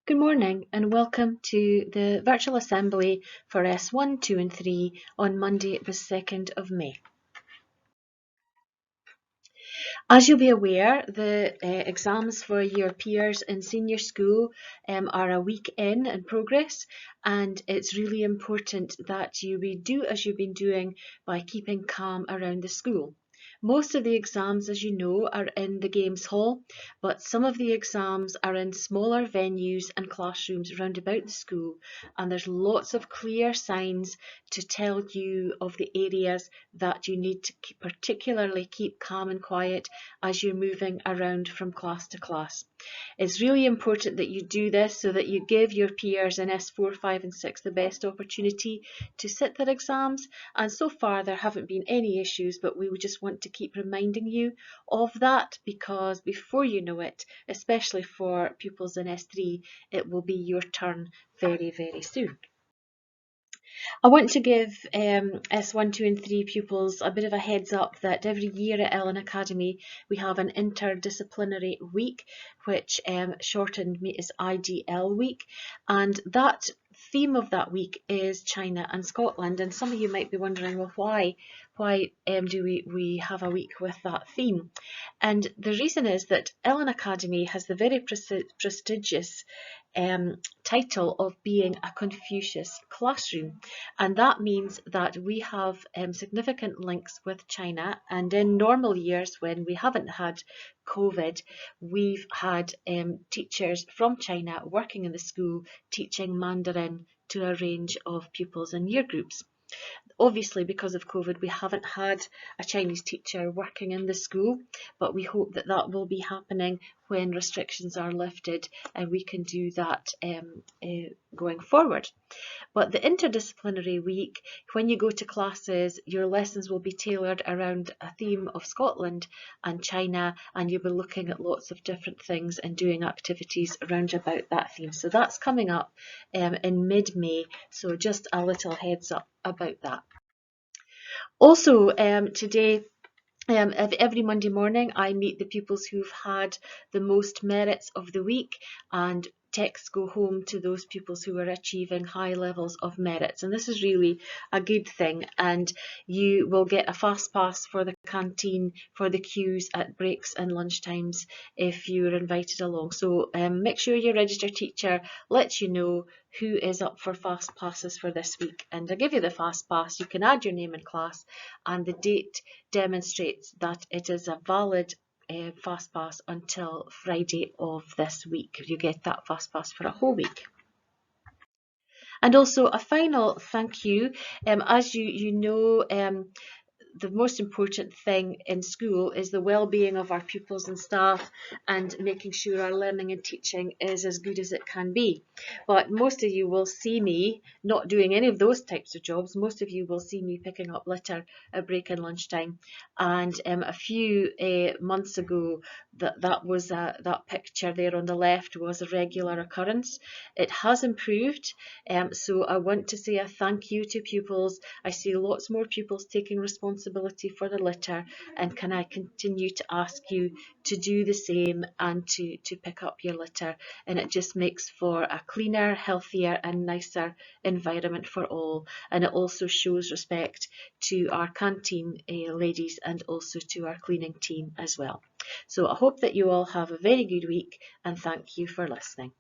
Good morning and welcome to the virtual assembly for S1, 2 and 3 on Monday the 2nd of May. As you'll be aware, the exams for your peers in senior school are a week in progress, and it's really important that you do as you've been doing by keeping calm around the school. Most of the exams, as you know, are in the games hall, but some of the exams are in smaller venues and classrooms around about the school, and there's lots of clear signs to tell you of the areas that you need to particularly keep calm and quiet as you're moving around from class to class. It's really important that you do this so that you give your peers in S4, 5 and 6 the best opportunity to sit their exams, and so far there haven't been any issues, but we would just want to keep reminding you of that because before you know it, especially for pupils in S3, it will be your turn very, very soon. I want to give S1, 2 and 3 pupils a bit of a heads up that every year at Ellon Academy we have an interdisciplinary week, which shortened is IDL week, and that theme of that week is China and Scotland. And some of you might be wondering, well, why do we have a week with that theme? And the reason is that Ellon Academy has the very prestigious title of being a Confucius classroom, and that means that we have significant links with China, and in normal years when we haven't had COVID, we've had teachers from China working in the school teaching Mandarin to a range of pupils and year groups. Obviously, because of COVID, we haven't had a Chinese teacher working in the school, but we hope that that will be happening when restrictions are lifted and we can do that going forward. But the interdisciplinary week, when you go to classes, your lessons will be tailored around a theme of Scotland and China, and you'll be looking at lots of different things and doing activities around about that theme. So that's coming up in mid-May, so just a little heads up about that. Also, today, every Monday morning, I meet the pupils who've had the most merits of the week, and texts go home to those pupils who are achieving high levels of merits, and this is really a good thing. And you will get a fast pass for the canteen for the queues at breaks and lunchtimes if you're invited along. So make sure your registered teacher lets you know who is up for fast passes for this week, and I give you the fast pass. You can add your name in class, and the date demonstrates that it is a valid fast pass until Friday of this week. You get that fast pass for a whole week. And also a final thank you. As you know, the most important thing in school is the well-being of our pupils and staff, and making sure our learning and teaching is as good as it can be. But most of you will see me not doing any of those types of jobs. Most of you will see me picking up litter at break and lunchtime. And a few months ago, that picture there on the left was a regular occurrence. It has improved, so I want to say a thank you to pupils. I see lots more pupils taking responsibility for the litter, and can I continue to ask you to do the same and to pick up your litter, and it just makes for a cleaner, healthier and nicer environment for all, and it also shows respect to our canteen ladies and also to our cleaning team as well. So I hope that you all have a very good week, and thank you for listening.